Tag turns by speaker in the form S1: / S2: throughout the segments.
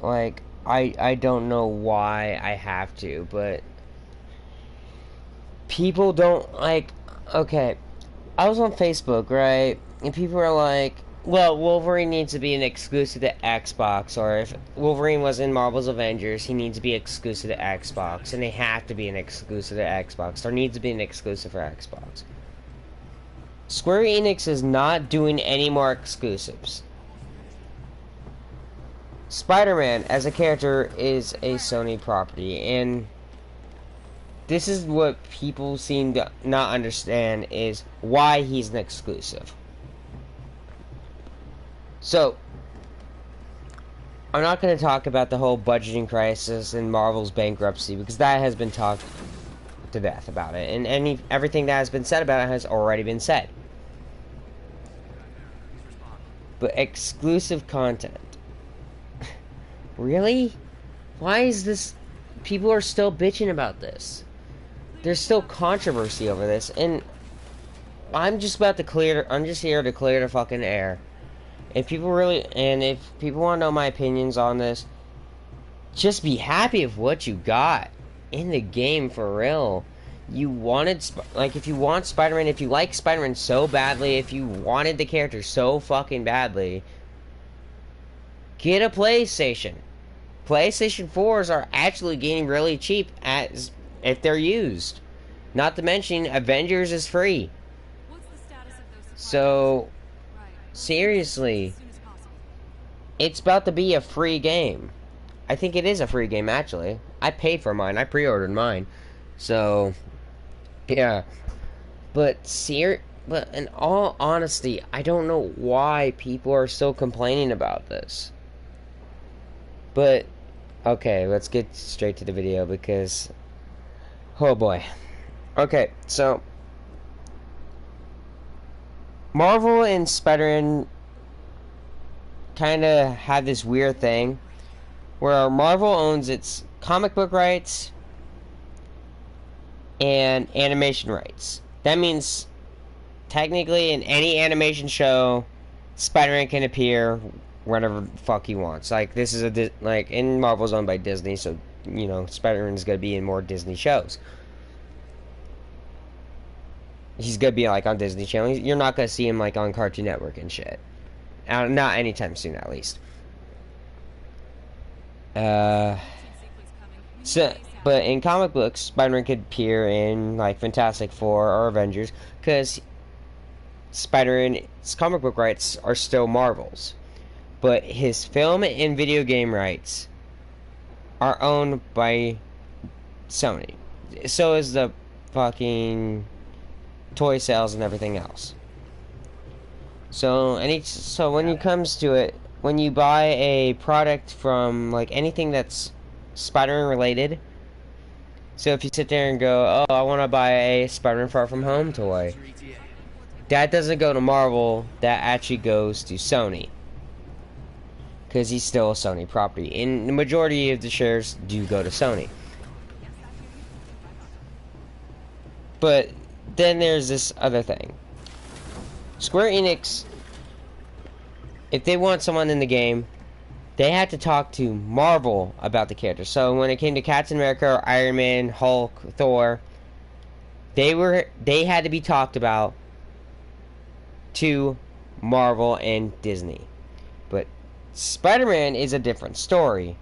S1: like, I don't know why I have to, but people don't, like, okay, I was on Facebook, right, and people are like, well, Wolverine needs to be an exclusive to Xbox, or if Wolverine was in Marvel's Avengers, he needs to be exclusive to Xbox, and they have to be an exclusive to Xbox. There needs to be an exclusive for Xbox. Square Enix is not doing any more exclusives. Spider-Man, as a character, is a Sony property, and this is what people seem to not understand, is why he's an exclusive. So, I'm not going to talk about the whole budgeting crisis and Marvel's bankruptcy, because that has been talked to death about it, and everything that has been said about it has already been said. But exclusive content. Really? Why is this... People are still bitching about this. There's still controversy over this, and I'm just here to clear the fucking air. If people want to know my opinions on this, just be happy with what you got in the game, for real. You wanted, like, if you want Spider-Man, if you like Spider-Man so badly, if you wanted the character so fucking badly, get a PlayStation. PlayStation 4s are actually getting really cheap if they're used. Not to mention, Avengers is free. So, seriously, it's about to be a free game. I think it is a free game, actually. I paid for mine. I pre-ordered mine. So, yeah. But in all honesty, I don't know why people are still complaining about this. But, okay, let's get straight to the video because... Oh boy. Okay, so... Marvel and Spider-Man kind of had this weird thing where Marvel owns its comic book rights and animation rights. That means, technically, in any animation show, Spider-Man can appear whenever the fuck he wants. Like, this is and Marvel's owned by Disney, so, you know, Spider-Man's gonna be in more Disney shows. He's gonna be, like, on Disney Channel. You're not gonna see him, like, on Cartoon Network and shit. Not anytime soon, at least. But in comic books, Spider-Man could appear in, like, Fantastic Four or Avengers, because Spider-Man's comic book rights are still Marvel's. But his film and video game rights are owned by Sony. So is the fucking toy sales and everything else. So when it comes to it, when you buy a product from, like, anything that's Spider-Man related, so if you sit there and go, oh, I want to buy a Spider-Man Far From Home toy, that doesn't go to Marvel, that actually goes to Sony. Because he's still a Sony property. And the majority of the shares do go to Sony. But then there's this other thing. Square Enix, if they want someone in the game, they had to talk to Marvel about the character. So when it came to Captain America, or Iron Man, Hulk, Thor, they had to be talked about to Marvel and Disney. But Spider-Man is a different story.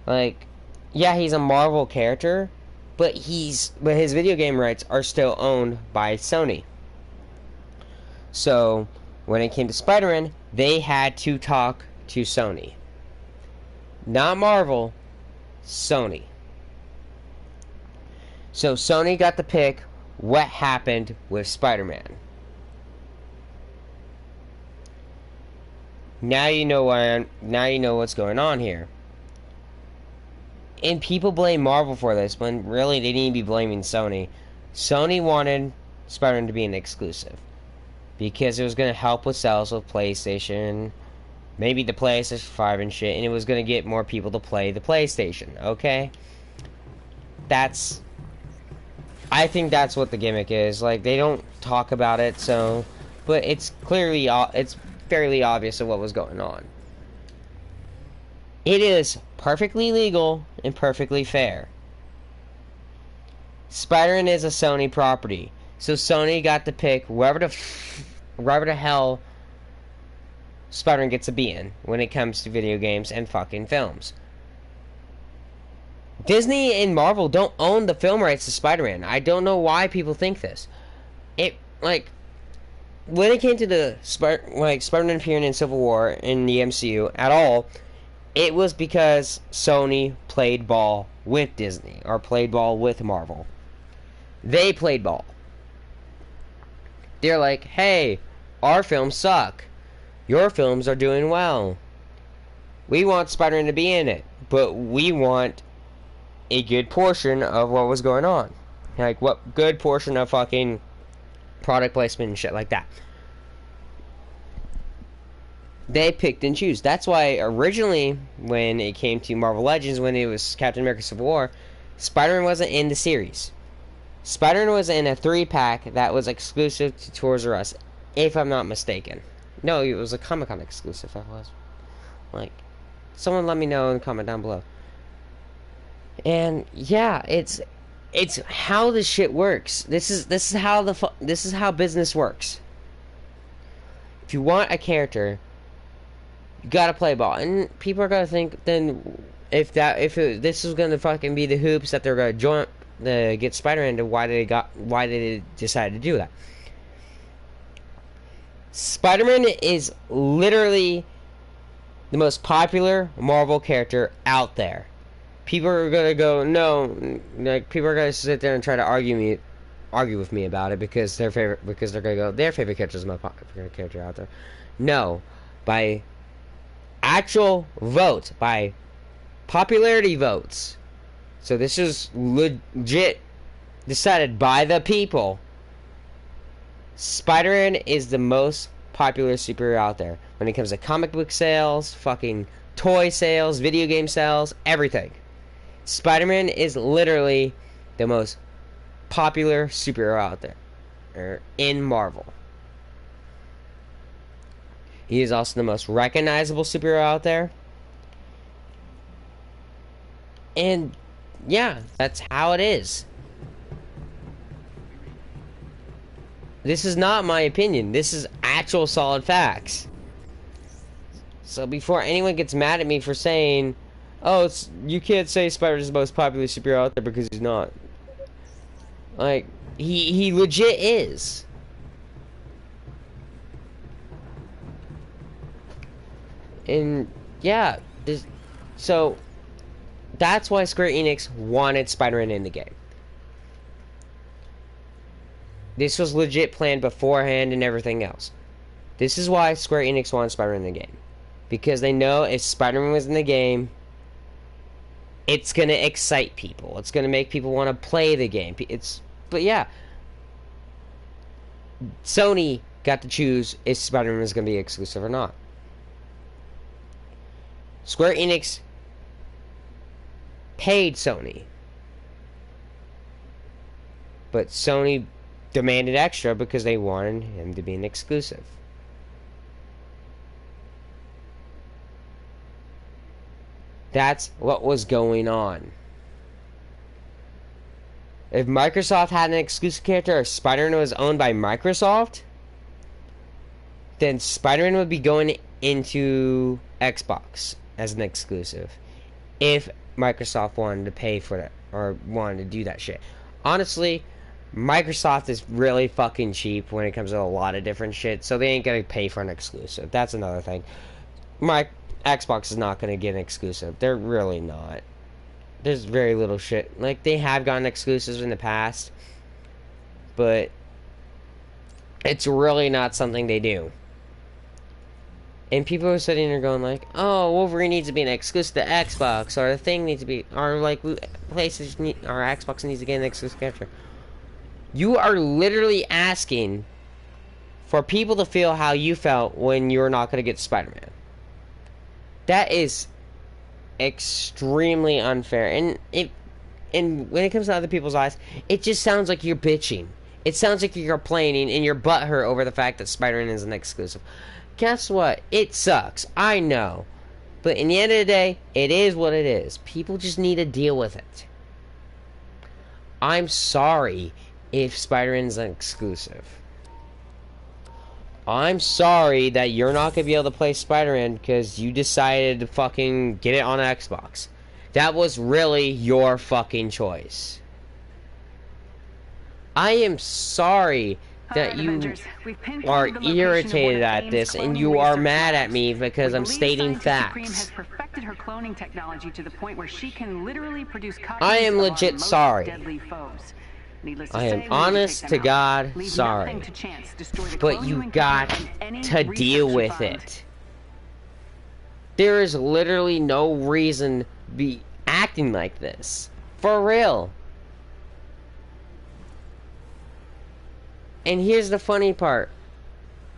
S1: Like, yeah, he's a Marvel character, but his video game rights are still owned by Sony. So when it came to Spider-Man, they had to talk to Sony. Not Marvel, Sony. So Sony got to pick what happened with Spider-Man. Now you know what's going on here. And people blame Marvel for this, when really they need to be blaming Sony. Sony wanted Spider-Man to be an exclusive, because it was going to help with sales with PlayStation, maybe the PlayStation 5 and shit, and it was going to get more people to play the PlayStation, okay? I think that's what the gimmick is. Like, they don't talk about it, so... But it's fairly obvious of what was going on. It is perfectly legal and perfectly fair. Spider-Man is a Sony property, so Sony got to pick wherever the hell Spider-Man gets to be in when it comes to video games and fucking films. Disney and Marvel don't own the film rights to Spider-Man. I don't know why people think this. When it came to the Spider-Man appearing in Civil War in the MCU at all, it was because Sony played ball with Disney, or played ball with Marvel. They played ball. They're like, hey, our films suck. Your films are doing well. We want Spider-Man to be in it, but we want a good portion of what was going on. Like, what good portion of fucking product placement and shit like that. They picked and choose. That's why originally, when it came to Marvel Legends, when it was Captain America Civil War, Spider-Man wasn't in the series. Spider-Man was in a 3-pack that was exclusive to Toys R Us, if I'm not mistaken. No, it was a Comic-Con exclusive, that was. Like, someone let me know in the comment down below. And yeah, it's how this shit works. This is how business works. If you want a character, you gotta play ball, and people are gonna think then this is gonna fucking be the hoops that they're gonna jump to get Spider-Man to why they decided to do that. Spider-Man is literally the most popular Marvel character out there. People are gonna go, no, like, people are gonna sit there and try to argue with me about it because they're gonna go, their favorite character is my favorite character out there. No, by actual vote, by popularity votes. So this is legit decided by the people. Spider-Man is the most popular superhero out there when it comes to comic book sales, fucking toy sales, video game sales, everything. Spider-Man is literally the most popular superhero out there in Marvel. He is also the most recognizable superhero out there. And yeah, that's how it is. This is not my opinion. This is actual solid facts. So before anyone gets mad at me for saying, oh, you can't say Spider-Man is the most popular superhero out there because he's not. Like, he legit is. And yeah, so that's why Square Enix wanted Spider-Man in the game. This was legit planned beforehand and everything else. This is why Square Enix wanted Spider-Man in the game. Because they know if Spider-Man was in the game, it's going to excite people. It's going to make people want to play the game. But yeah, Sony got to choose if Spider-Man was going to be exclusive or not. Square Enix paid Sony. But Sony demanded extra because they wanted him to be an exclusive. That's what was going on. If Microsoft had an exclusive character, or Spider-Man was owned by Microsoft, then Spider-Man would be going into Xbox as an exclusive. If Microsoft wanted to pay for that, or wanted to do that shit. Honestly, Microsoft is really fucking cheap when it comes to a lot of different shit, so they ain't gonna pay for an exclusive. That's another thing. Xbox is not gonna get an exclusive. They're really not. There's very little shit. Like, they have gotten exclusives in the past, but it's really not something they do. And people are sitting there going like, oh, Wolverine needs to be an exclusive to Xbox, or the thing needs to be, or like, PlayStation or Xbox needs to get an exclusive character. You are literally asking for people to feel how you felt when you're not going to get Spider-Man. That is extremely unfair. And when it comes to other people's eyes, it just sounds like you're bitching. It sounds like you're complaining and you're butthurt over the fact that Spider-Man is an exclusive. Guess what? It sucks. I know. But in the end of the day, it is what it is. People just need to deal with it. I'm sorry if Spider-Man's an exclusive. I'm sorry that you're not going to be able to play Spider-Man because you decided to fucking get it on Xbox. That was really your fucking choice. I am sorry that you are irritated at this and you are mad at me because I'm stating facts. I am legit sorry. I am honest to God sorry. But you got to deal with it. There is literally no reason to be acting like this. For real. And here's the funny part.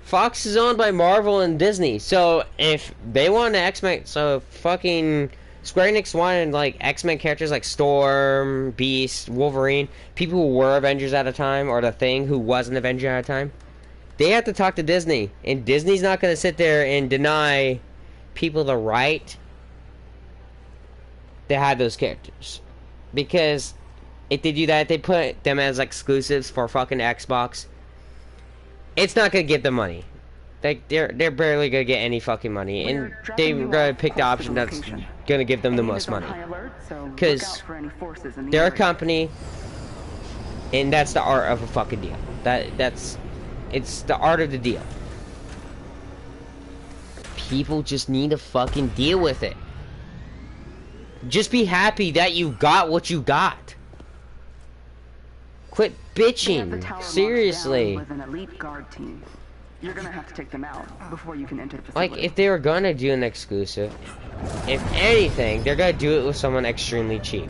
S1: Fox is owned by Marvel and Disney. So if they want to X-Men, so fucking Square Enix wanted like X-Men characters like Storm, Beast, Wolverine, people who were Avengers at a time, or the Thing who was an Avenger at a time, they have to talk to Disney. And Disney's not going to sit there and deny people the right to have those characters. Because if they do that, they put them as exclusives for fucking Xbox. It's not gonna get them money. They're barely gonna get any fucking money, and they're gonna pick the option that's gonna give them the most money. Cause they're a company, and that's the art of a fucking deal. It's the art of the deal. People just need to fucking deal with it. Just be happy that you got what you got. Quit bitching. Seriously.
S2: You're gonna have to take them out before you can enter the
S1: like,
S2: facility.
S1: if they were gonna do an exclusive, if anything, they're gonna do it with someone extremely cheap.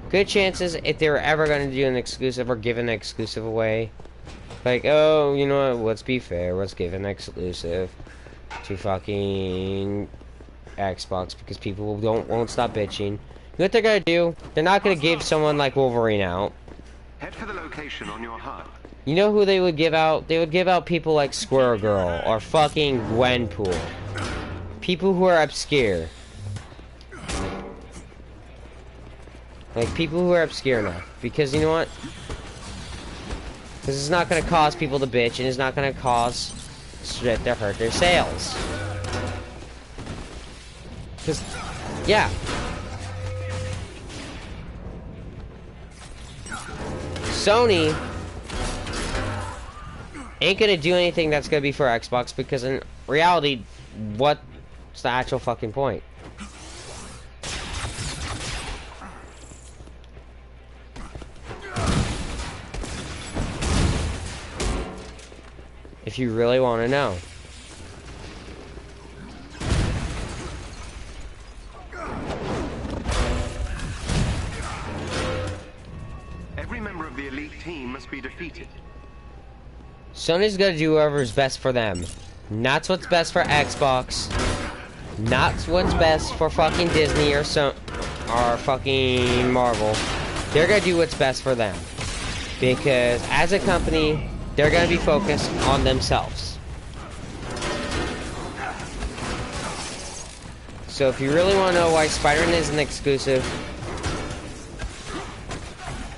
S1: Good chances if they were ever gonna do an exclusive or give an exclusive away. Like, oh, you know what, let's be fair, let's give an exclusive to fucking Xbox because people won't stop bitching. You know what they're gonna do? They're not gonna give someone like Wolverine out.
S3: Head for the location on your HUD.
S1: You know who they would give out? They would give out people like Squirrel Girl or fucking Gwenpool. People who are obscure. Like, people who are obscure enough. Because you know what? Because it's not going to cause people to bitch, and it's not going to cause shit to hurt their sales. Because, yeah. Sony ain't gonna do anything that's gonna be for Xbox because in reality, what's the actual fucking point? If you really want to know.
S3: Every member of the elite team must be defeated.
S1: Sony's gonna do whatever's best for them. Not what's best for Xbox. Not what's best for fucking Disney or fucking Marvel. They're gonna do what's best for them. Because as a company, they're gonna be focused on themselves. So if you really want to know why Spider-Man is an exclusive,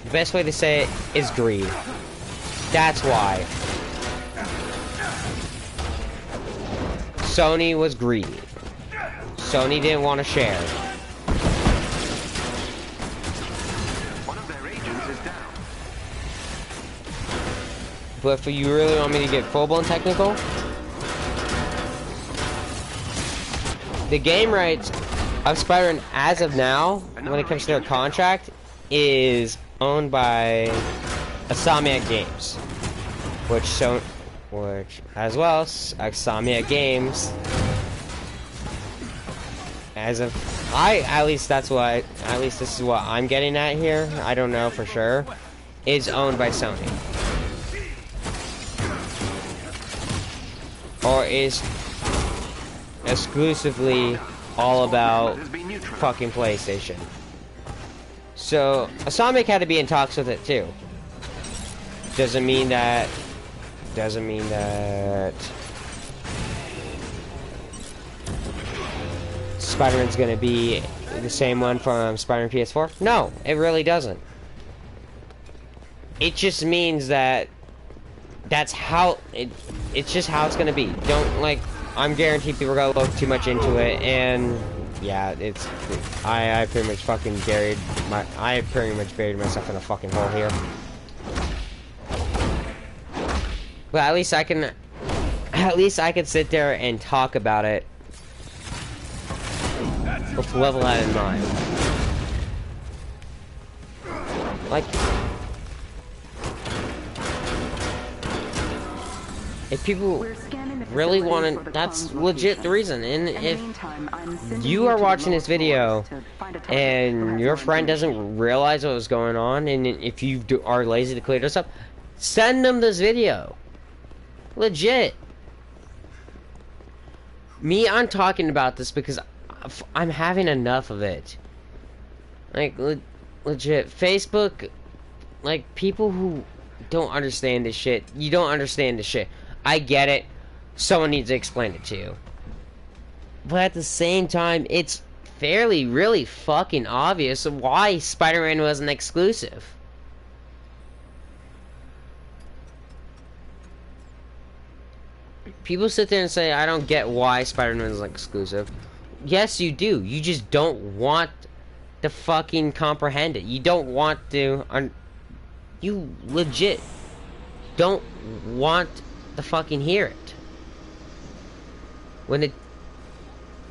S1: the best way to say it is greed. That's why. Sony was greedy. Sony didn't want to share.
S3: One of their agents is down.
S1: But if you really want me to get full-blown technical, the game rights of Spider-Man as of now, when it comes to their contract, is owned by Insomniac Games, which as well as Insomniac Games, as of at least this is what I'm getting at here. I don't know for sure. Is owned by Sony, or is exclusively all about fucking PlayStation. So Insomniac had to be in talks with it too. Doesn't mean that Spider-Man's gonna be the same one from Spider-Man PS4? No, it really doesn't. It just means that that's how it's just how it's gonna be. Don't like. I'm guaranteed people are gonna look too much into it, and yeah, it's. I pretty much fucking buried myself in a fucking hole here. But at least I can sit there and talk about it with level that in mind. Like, if people really want to, that's legit the reason. And if you are watching this video and your friend doesn't realize what was going on, and if you are lazy to clear this up, send them this video. Legit. Me, I'm talking about this because I'm having enough of it. Like, legit. Facebook, like, people who don't understand this shit. You don't understand this shit. I get it. Someone needs to explain it to you. But at the same time, it's really fucking obvious why Spider-Man wasn't exclusive. People sit there and say, I don't get why Spider-Man is exclusive. Yes, you do. You just don't want to fucking comprehend it. You don't want to... you legit don't want to fucking hear it. When it...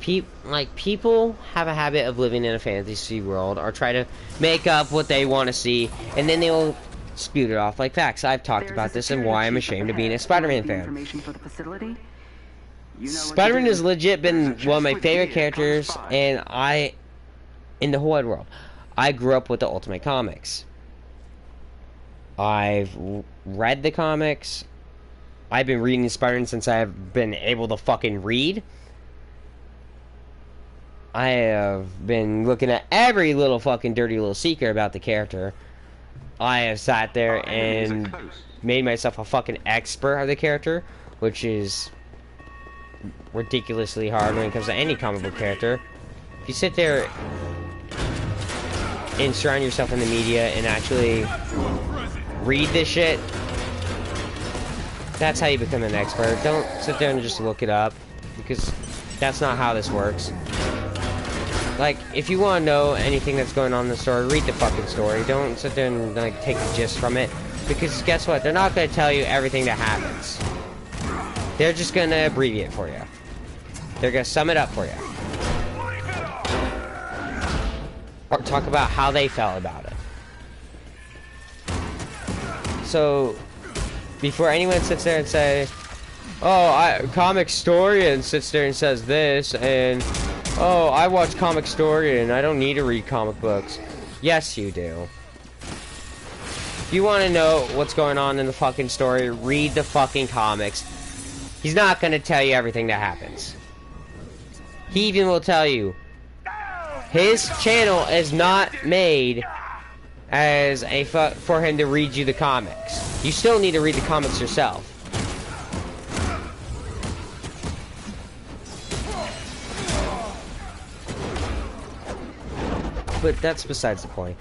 S1: people have a habit of living in a fantasy world or try to make up what they want to see, and then they'll spew it off like facts. I've talked about this and why I'm ashamed of being a Spider-Man fan. Spider-Man has legit been one of my favorite characters, and in the whole wide world. I grew up with the Ultimate Comics. I've read the comics. I've been reading Spider-Man since I've been able to fucking read. I have been looking at every little fucking dirty little secret about the character. I have sat there and made myself a fucking expert of the character, which is ridiculously hard when it comes to any comic book character. If you sit there and surround yourself in the media and actually read this shit, that's how you become an expert. Don't sit there and just look it up, because that's not how this works. Like, if you want to know anything that's going on in the story, read the fucking story. Don't sit there and, like, take the gist from it. Because guess what? They're not going to tell you everything that happens. They're just going to abbreviate for you. They're going to sum it up for you. Or talk about how they felt about it. So, before anyone sits there and says, oh, Comic Historian sits there and says this, and... oh, I watch Comic Story and I don't need to read comic books. Yes, you do. If you want to know what's going on in the fucking story, read the fucking comics. He's not going to tell you everything that happens. He even will tell you, his channel is not made as a for him to read you the comics. You still need to read the comics yourself. But that's besides the point.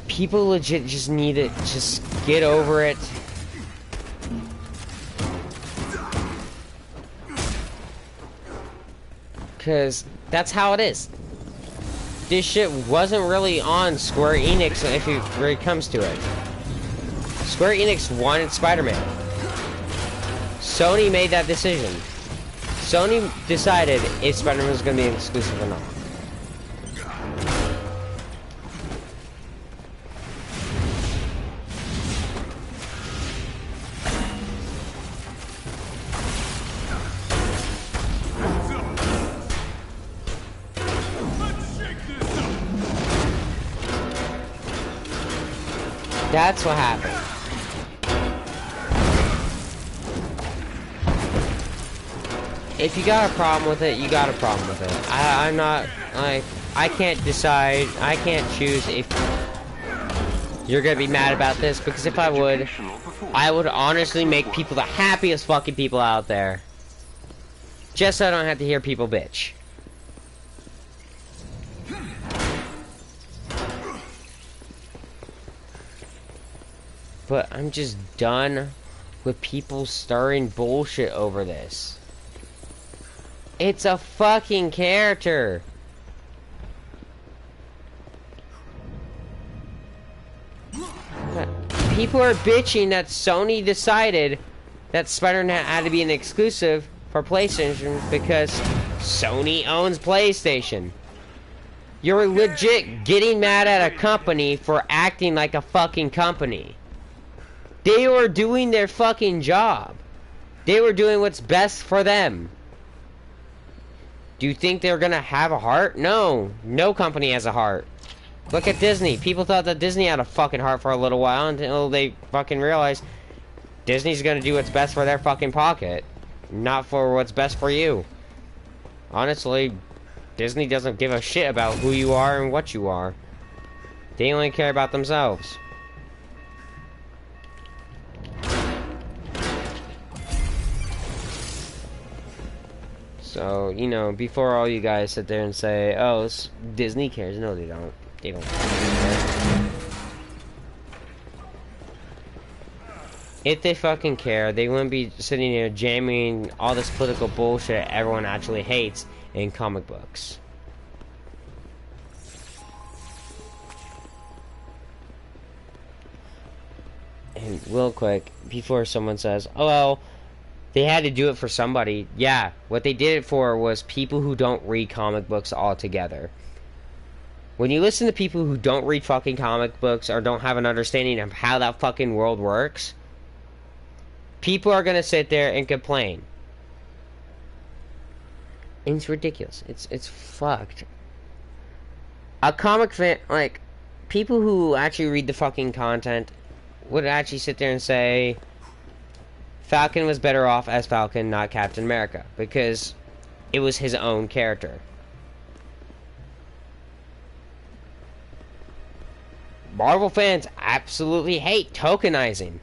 S1: People legit just need to just get over it. Because that's how it is. This shit wasn't really on Square Enix if it really comes to it. Square Enix wanted Spider-Man. Sony made that decision. Sony decided if Spider-Man was going to be exclusive or not. That's what happened. If you got a problem with it, you got a problem with it. I'm not, like, I can't decide, I can't choose if you're gonna be mad about this, because if I would honestly make people the happiest fucking people out there. Just so I don't have to hear people bitch. But I'm just done with people stirring bullshit over this. It's a fucking character. People are bitching that Sony decided that Spider-Man had to be an exclusive for PlayStation because Sony owns PlayStation. You're legit getting mad at a company for acting like a fucking company. They were doing their fucking job. They were doing what's best for them. Do you think they're gonna have a heart? No. No company has a heart. Look at Disney. People thought that Disney had a fucking heart for a little while until they fucking realized Disney's gonna do what's best for their fucking pocket, not for what's best for you. Honestly, Disney doesn't give a shit about who you are and what you are. They only care about themselves. So, you know, before all you guys sit there and say, oh, Disney cares. No, they don't. They don't care. If they fucking care, they wouldn't be sitting here jamming all this political bullshit everyone actually hates in comic books. And real quick, before someone says, oh well, they had to do it for somebody. Yeah, what they did it for was people who don't read comic books altogether. When you listen to people who don't read fucking comic books or don't have an understanding of how that fucking world works, people are gonna sit there and complain. And it's ridiculous. It's fucked. A comic fan, like, people who actually read the fucking content would actually sit there and say Falcon was better off as Falcon, not Captain America, because it was his own character. Marvel fans absolutely hate tokenizing.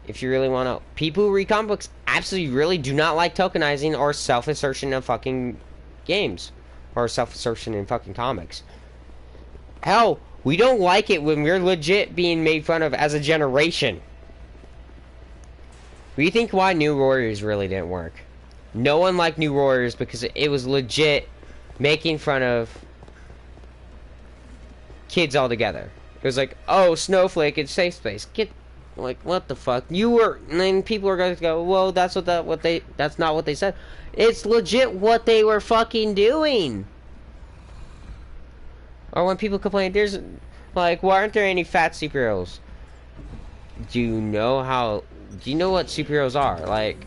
S1: If you really want to, people who read comic books absolutely really do not like tokenizing or self-assertion of fucking games or self-assertion in fucking comics. Hell, we don't like it when we're legit being made fun of as a generation. What do you think why New Warriors really didn't work? No one liked New Warriors because it was legit making fun of kids all together. It was like, oh, Snowflake, it's safe space. Get, like, what the fuck? You were, and then people are going to go, well, that's not what they said. It's legit what they were fucking doing. Or when people complain, there's, like, why aren't there any fat superheroes? Do you know what superheroes are? Like,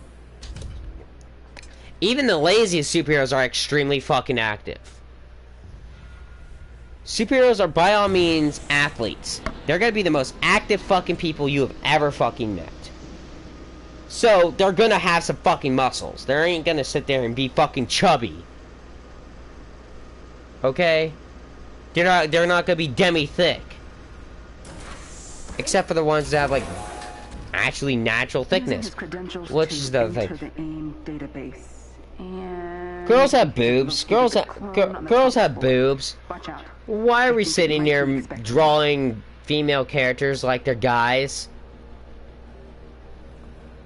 S1: even the laziest superheroes are extremely fucking active. Superheroes are by all means athletes. They're gonna be the most active fucking people you have ever fucking met. So, they're gonna have some fucking muscles. They ain't gonna sit there and be fucking chubby. Okay? They're not gonna be demi-thick. Except for the ones that have, like, actually natural thickness. Which is the thing. Girls have boobs. Girls have boobs. Why are we sitting here drawing female characters like they're guys?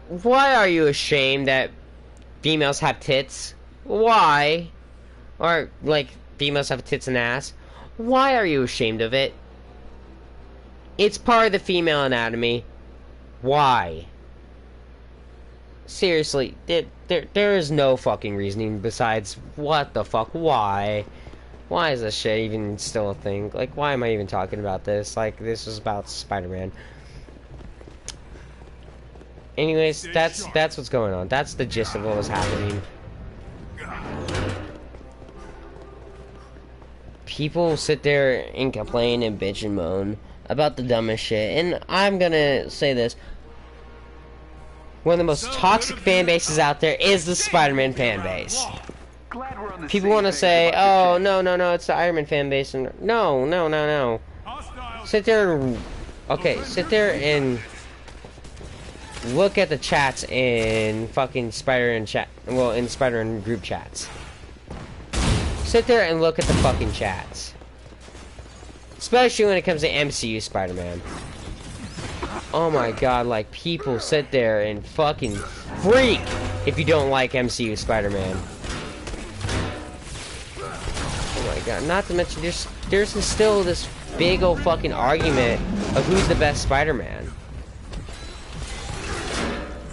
S1: Why are you ashamed that females have tits? Why? Or, like, females have tits and ass? Why are you ashamed of it? It's part of the female anatomy. Why? Seriously, there is no fucking reasoning besides, what the fuck, why? Why is this shit even still a thing? Like, why am I even talking about this? Like, this is about Spider-Man. Anyways, that's what's going on. That's the gist of what was happening. People sit there and complain and bitch and moan about the dumbest shit, and I'm gonna say this. One of the most toxic fan bases out there is the Spider-Man fan base. People want to say, oh, no, it's the Iron Man fan base. And no. Sit there and look at the chats in fucking Spider-Man chat, well, in Spider-Man group chats. Sit there and look at the fucking chats. Especially when it comes to MCU Spider-Man. Oh my god, like, people sit there and fucking freak if you don't like MCU Spider-Man. Oh my god, not to mention there's still this big old fucking argument of who's the best Spider-Man.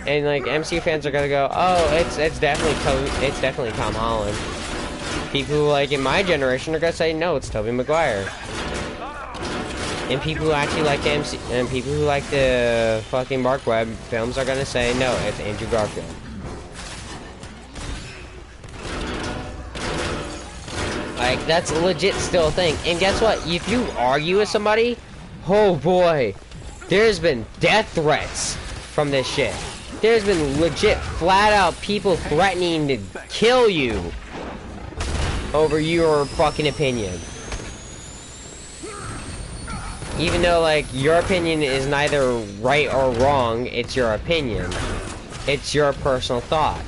S1: And like MCU fans are gonna go, oh, it's definitely Tom Holland. People who like in my generation are gonna say no, it's Tobey Maguire. And people who actually like the and people who like the fucking Mark Webb films are gonna say no, it's Andrew Garfield. Like, that's legit still a thing. And guess what? If you argue with somebody, oh boy, there's been death threats from this shit. There's been legit, flat out people threatening to kill you over your fucking opinion. Even though, like, your opinion is neither right or wrong, it's your opinion. It's your personal thought.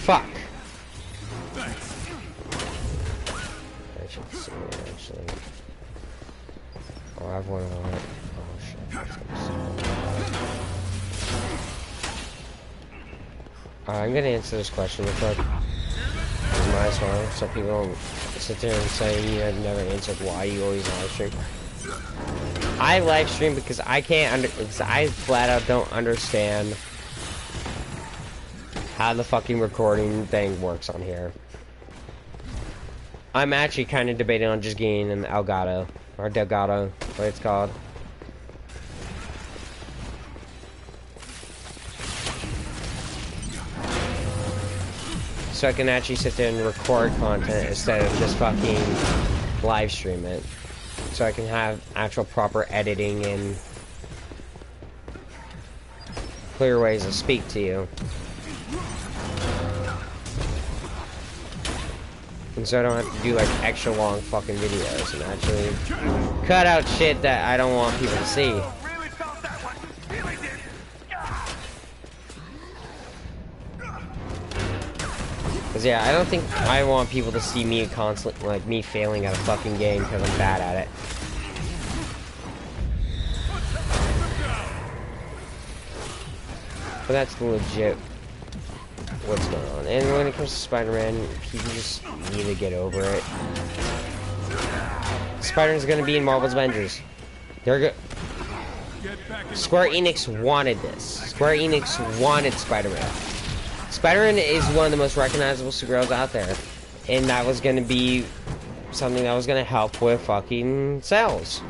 S1: Fuck. I should see it, actually. Oh, I have one on it. Oh, shit. I'm gonna answer this question real quick. Might as well, so people don't sit there and say you have never answered why you always live stream. I live stream because I because I flat out don't understand how the fucking recording thing works on here. I'm actually kind of debating on just getting an Elgato, or Delgado, what it's called. So I can actually sit there and record content instead of just fucking live stream it. So I can have actual proper editing and clear ways to speak to you. And so I don't have to do like extra long fucking videos and actually cut out shit that I don't want people to see. Cause yeah, I don't think I want people to see me constantly, like me failing at a fucking game because I'm bad at it. But that's legit what's going on. And when it comes to Spider-Man, people just need to get over it. Spider-Man's gonna be in Marvel's Avengers. They're good. Square Enix wanted this. Square Enix wanted Spider-Man. Spider-Man is one of the most recognizable superheroes out there. And that was gonna be something that was gonna help with fucking sales.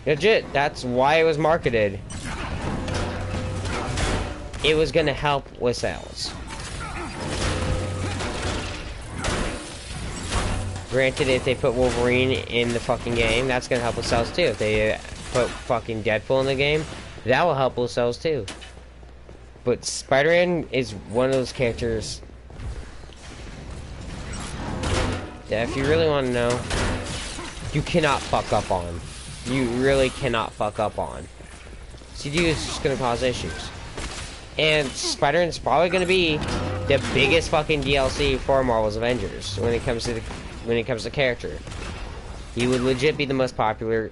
S1: Legit, that's why it was marketed. It was gonna help with sales. Granted, if they put Wolverine in the fucking game, that's gonna help with sales too. If they put fucking Deadpool in the game, that will help with sales too. But Spider-Man is one of those characters that if you really want to know, you cannot fuck up on. You really cannot fuck up on. CD is just gonna cause issues. And Spider-Man's probably gonna be the biggest fucking DLC for Marvel's Avengers when it comes to the character. He would legit be the most popular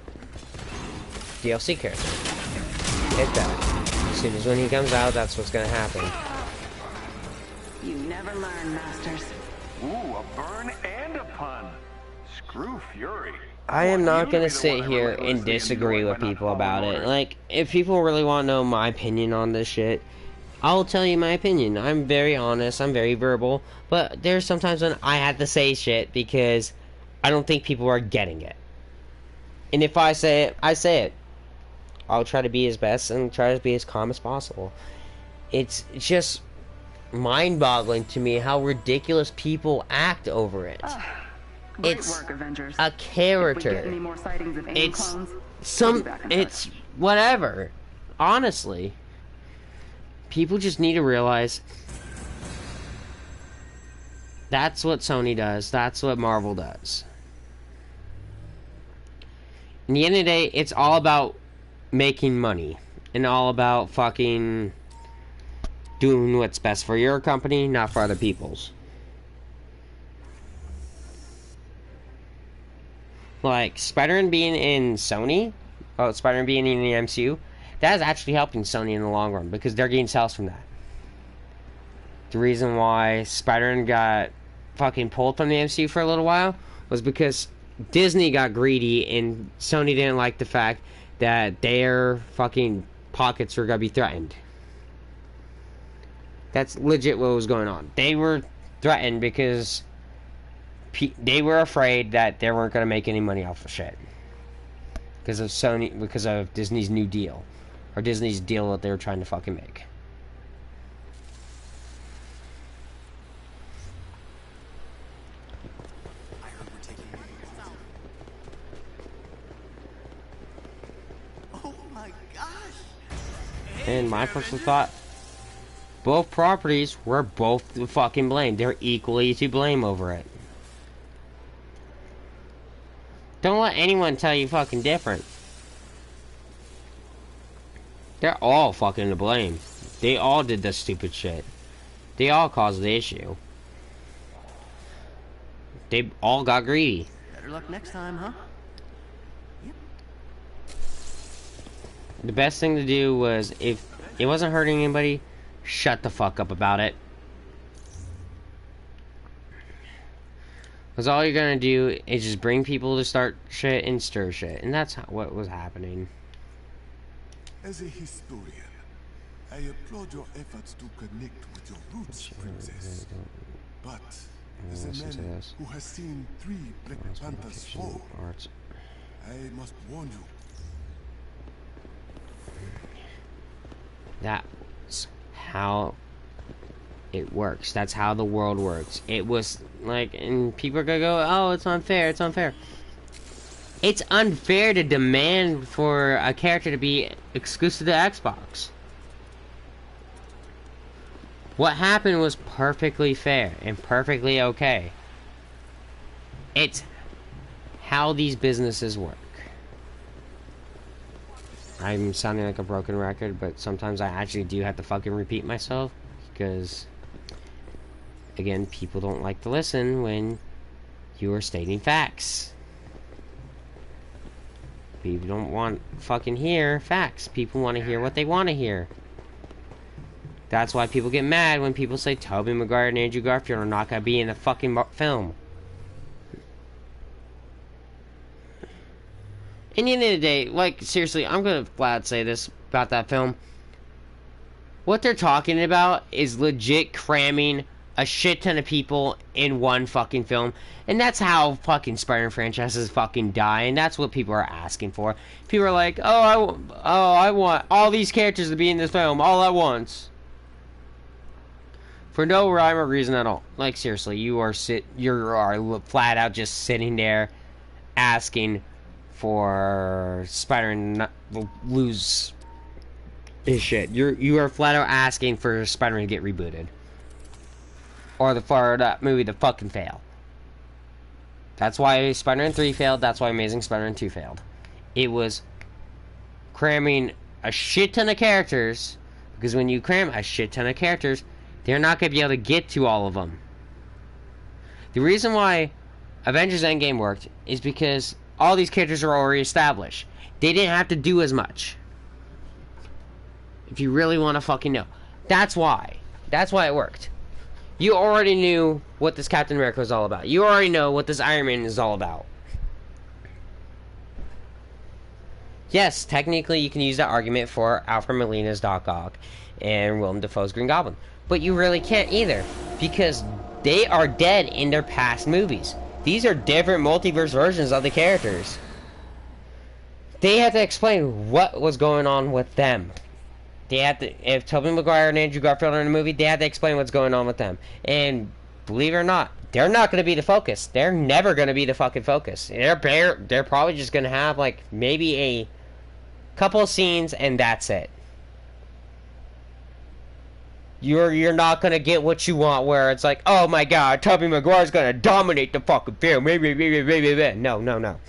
S1: DLC character. Hit that. As soon as when he comes out, that's what's gonna happen.
S2: You never learn, Masters.
S3: Ooh, a burn and a pun. Screw Fury.
S1: I am not gonna sit here and disagree with people about it. Like, if people really want to know my opinion on this shit, I'll tell you my opinion. I'm very honest, I'm very verbal, but there's sometimes when I have to say shit because I don't think people are getting it. And if I say it, I say it. I'll try to be his best and try to be as calm as possible. It's just mind-boggling to me how ridiculous people act over it.
S2: Great
S1: It's
S2: work, Avengers.
S1: a
S2: If we get
S1: character.
S2: any more sightings of alien
S1: It's
S2: clones, we'll be
S1: some.
S2: back in
S1: It's
S2: touch.
S1: whatever. Honestly, people just need to realize that's what Sony does. That's what Marvel does. In the end of the day, it's all about making money and all about fucking doing what's best for your company, not for other people's. Like, Spider-Man being in Sony, Spider-Man being in the MCU, that is actually helping Sony in the long run because they're getting sales from that. The reason why Spider-Man got fucking pulled from the MCU for a little while was because Disney got greedy and Sony didn't like the fact that their fucking pockets were gonna be threatened. That's legit what was going on. They were threatened because they were afraid that they weren't gonna make any money off the shit because of Disney's new deal, or Disney's deal that they were trying to fucking make.
S4: Oh my gosh!
S1: And my first thought, both properties were both to fucking blame. They're equally to blame over it. Don't let anyone tell you fucking different. They're all fucking to blame. They all did this stupid shit. They all caused the issue. They all got greedy.
S4: Better luck next time, huh?
S1: The best thing to do was, if it wasn't hurting anybody, shut the fuck up about it. Because all you're gonna do is just bring people to start shit and stir shit. And that's what was happening.
S5: As a historian, I applaud your efforts to connect with your roots, Princess. But as a man who has seen 3 Black Panthers fall, I must warn you.
S1: That's how it works. That's how the world works. It was like, and people are gonna go, oh, it's unfair, it's unfair. It's unfair to demand for a character to be exclusive to Xbox. What happened was perfectly fair and perfectly okay. It's how these businesses work. I'm sounding like a broken record, but sometimes I actually do have to fucking repeat myself because, again, people don't like to listen when you are stating facts. People don't want fucking hear facts. People want to hear what they want to hear. That's why people get mad when people say Tobey Maguire and Andrew Garfield are not going to be in the fucking film. In the end of the day, like, seriously, I'm going to flat say this about that film. What they're talking about is legit cramming a shit ton of people in one fucking film. And that's how fucking Spider-Man franchises fucking die. And that's what people are asking for. People are like, oh, I want all these characters to be in this film all at once. For no rhyme or reason at all. Like, seriously, you are flat out just sitting there asking for Spider-Man not to lose his shit. You are flat out asking for Spider-Man to get rebooted, or for that movie to fucking fail. That's why Spider-Man 3 failed. That's why Amazing Spider-Man 2 failed. It was cramming a shit ton of characters, because when you cram a shit ton of characters, they're not going to be able to get to all of them. The reason why Avengers Endgame worked is because all these characters are already established. They didn't have to do as much. If you really want to fucking know. That's why. That's why it worked. You already knew what this Captain America was all about. You already know what this Iron Man is all about. Yes, technically you can use that argument for Alfred Molina's Doc Ock and Willem Dafoe's Green Goblin. But you really can't either. Because they are dead in their past movies. These are different multiverse versions of the characters. They had to explain what was going on with them. They had to, if Tobey Maguire and Andrew Garfield are in a movie, they had to explain what's going on with them. And believe it or not, they're not going to be the focus. They're never going to be the fucking focus. They're probably just going to have, like, maybe a couple of scenes, and that's it. You're not going to get what you want, where it's like, oh my god, Tobey Maguire's going to dominate the fucking film. No.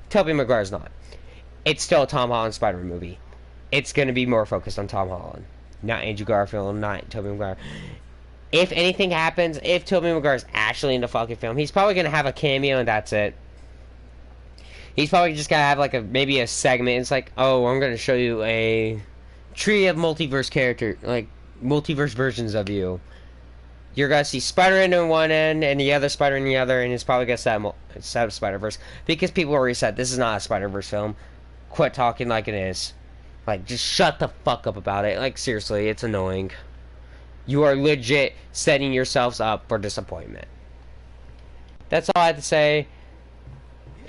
S1: Tobey Maguire's not. It's still a Tom Holland Spider-Man movie. It's going to be more focused on Tom Holland. Not Andrew Garfield, not Tobey Maguire. If anything happens, if Tobey Maguire's actually in the fucking film, he's probably going to have a cameo and that's it. He's probably just going to have like maybe a segment. It's like, oh, I'm going to show you a tree of multiverse character, like multiverse versions of you. You're going to see Spider-Man on one end and the other Spider in the other, and it's probably going to set up Spider-Verse. Because people already said, this is not a Spider-Verse film. Quit talking like it is. Like, just shut the fuck up about it. Like, seriously, it's annoying. You are legit setting yourselves up for disappointment. That's all I have to say.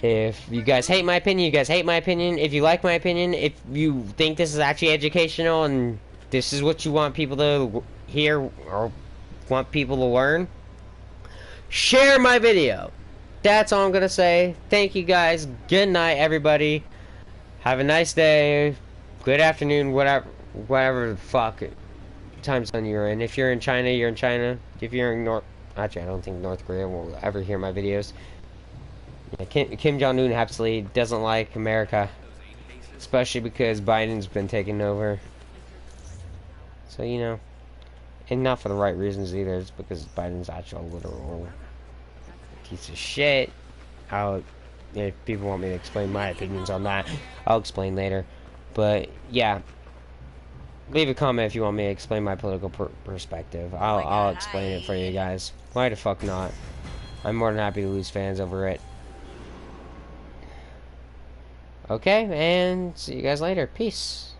S1: If you guys hate my opinion, you guys hate my opinion. If you like my opinion, if you think this is actually educational and this is what you want people to hear or want people to learn, share my video. That's all I'm going to say. Thank you guys. Good night, everybody. Have a nice day. Good afternoon, whatever the fuck time zone you're in. If you're in China, you're in China. If you're in actually, I don't think North Korea will ever hear my videos. Yeah, Kim Jong-un absolutely doesn't like America, especially because Biden's been taking over. So, you know, and not for the right reasons either. It's because Biden's actually a literal piece of shit. If people want me to explain my opinions on that, I'll explain later. But, yeah. Leave a comment if you want me to explain my political perspective. I'll explain it for you guys. Why the fuck not? I'm more than happy to lose fans over it. Okay, and see you guys later. Peace.